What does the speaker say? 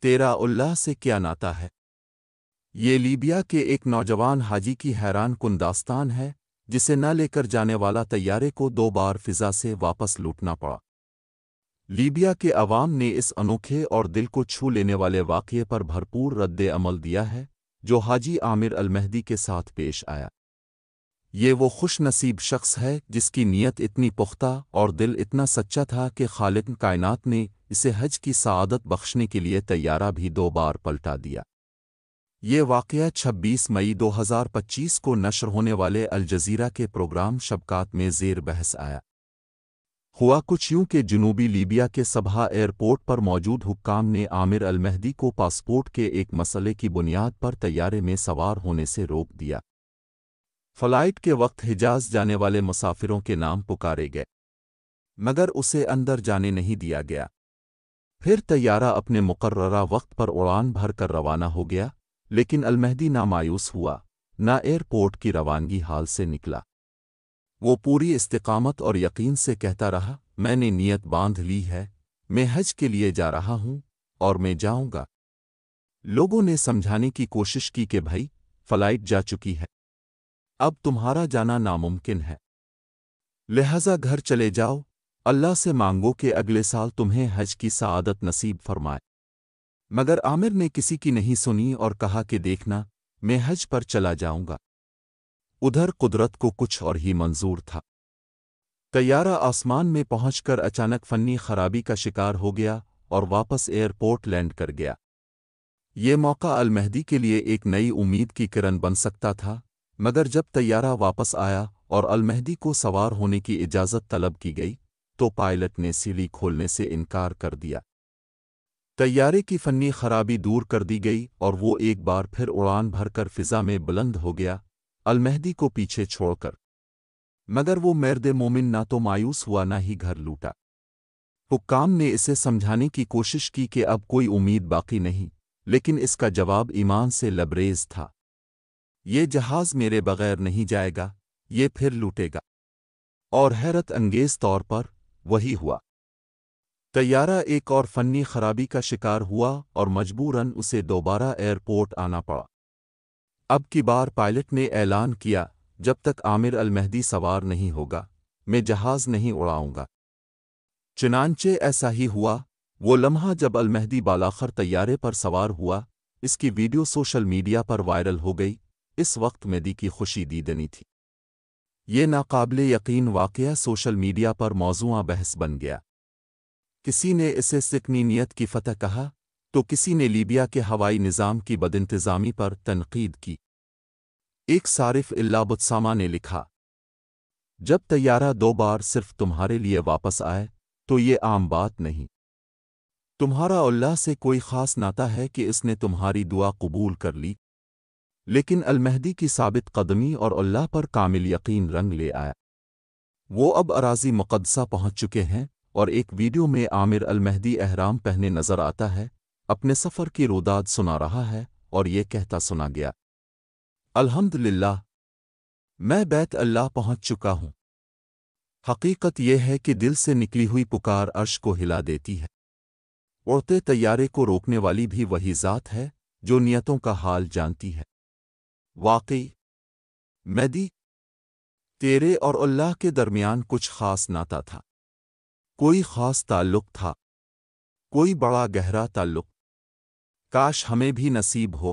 تیرا اللہ سے کیا ناتا ہے؟ یہ لیبیا کے ایک نوجوان حاجی کی حیران کن داستان ہے جسے نہ لے کر جانے والا طیارے کو 2 بار فضا سے واپس لوٹنا پڑا۔ لیبیا کے عوام نے اس انوکھے اور دل کو چھو لینے والے واقعے پر بھرپور رد عمل دیا ہے جو حاجی عامر المہدی کے ساتھ پیش آیا۔ یہ وہ خوش نصیب شخص ہے جس کی نیت اتنی پختہ اور دل اتنا سچا تھا کہ خالق کائنات نے اسے حج کی سعادت بخشنے کے لیے طیارہ بھی 2 بار پلٹا دیا۔ یہ واقعہ 26 مئی 2025 کو نشر ہونے والے الجزیرہ کے پروگرام شبکات میں زیر بحث آیا۔ ہوا کچھ یوں کہ جنوبی لیبیا کے صبحا ایئرپورٹ پر موجود حکام نے عامر المہدی کو پاسپورٹ کے ایک مسئلے کی بنیاد پر طیارے میں سوار ہونے سے روک دیا۔ فلائٹ کے وقت حجاز جانے والے مسافروں کے نام پکارے گئے مگر اسے اندر جانے نہیں دیا گیا۔ پھر طیارہ اپنے مقررہ وقت پر اڑان بھر کر روانہ ہو گیا، لیکن المہدی نہ مایوس ہوا نہ ایئرپورٹ کی روانگی حال سے نکلا۔ وہ پوری استقامت اور یقین سے کہتا رہا، میں نے نیت باندھ لی ہے، میں حج کے لیے جا رہا ہوں اور میں جاؤں گا۔ لوگوں نے سمجھانے کی کوشش کی کہ بھائی فلائٹ جا چکی ہے، اب تمہارا جانا ناممکن ہے، لہذا گھر چلے جاؤ، اللہ سے مانگو کہ اگلے سال تمہیں حج کی سعادت نصیب فرمائے۔ مگر عامر نے کسی کی نہیں سنی اور کہا کہ دیکھنا، میں حج پر چلا جاؤں گا۔ ادھر قدرت کو کچھ اور ہی منظور تھا۔ طیارہ آسمان میں پہنچ کر اچانک فنی خرابی کا شکار ہو گیا اور واپس ایئرپورٹ لینڈ کر گیا۔ یہ موقع المہدی کے لیے ایک نئی امید کی کرن بن سکتا تھا، مگر جب طیارہ واپس آیا اور المہدی کو سوار ہونے کی اجازت طلب کی گئی تو پائلٹ نے سیڑھی کھولنے سے انکار کر دیا۔ طیارے کی فنی خرابی دور کر دی گئی اور وہ ایک بار پھر اڑان بھر کر فضا میں بلند ہو گیا، المہدی کو پیچھے چھوڑ کر۔ مگر وہ مرد مومن نہ تو مایوس ہوا نہ ہی گھر لوٹا۔ حکام نے اسے سمجھانے کی کوشش کی کہ اب کوئی امید باقی نہیں، لیکن اس کا جواب ایمان سے لبریز تھا۔ یہ جہاز میرے بغیر نہیں جائے گا، یہ پھر لوٹے گا۔ اور حیرت انگیز طور پر وہی ہوا۔ طیارہ ایک اور فنی خرابی کا شکار ہوا اور مجبوراً اسے دوبارہ ایئرپورٹ آنا پڑا۔ اب کی بار پائلٹ نے اعلان کیا، جب تک عامر المہدی سوار نہیں ہوگا، میں جہاز نہیں اڑاؤں گا۔ چنانچہ ایسا ہی ہوا۔ وہ لمحہ جب المہدی بالاخر طیارے پر سوار ہوا، اس کی ویڈیو سوشل میڈیا پر وائرل ہو گئی۔ اس وقت مہدی کی خوشی دیدنی تھی۔ یہ ناقابل یقین واقعہ سوشل میڈیا پر موضوع بحث بن گیا۔ کسی نے اسے سکنی نیت کی فتح کہا تو کسی نے لیبیا کے ہوائی نظام کی بدانتظامی پر تنقید کی۔ ایک صارف اللہ بتسامہ نے لکھا، جب طیارہ 2 بار صرف تمہارے لیے واپس آئے تو یہ عام بات نہیں۔ تمہارا اللہ سے کوئی خاص ناتا ہے کہ اس نے تمہاری دعا قبول کر لی۔ لیکن المہدی کی ثابت قدمی اور اللہ پر کامل یقین رنگ لے آیا۔ وہ اب اراضی مقدسہ پہنچ چکے ہیں اور ایک ویڈیو میں عامر المہدی احرام پہنے نظر آتا ہے، اپنے سفر کی روداد سنا رہا ہے اور یہ کہتا سنا گیا، الحمدللہ، میں بیت اللہ پہنچ چکا ہوں۔ حقیقت یہ ہے کہ دل سے نکلی ہوئی پکار عرش کو ہلا دیتی ہے۔ اڑتے طیارے کو روکنے والی بھی وہی ذات ہے جو نیتوں کا حال جانتی ہے۔ واقعی مہدی، تیرے اور اللہ کے درمیان کچھ خاص ناتا تھا، کوئی خاص تعلق تھا، کوئی بڑا گہرا تعلق۔ کاش ہمیں بھی نصیب ہو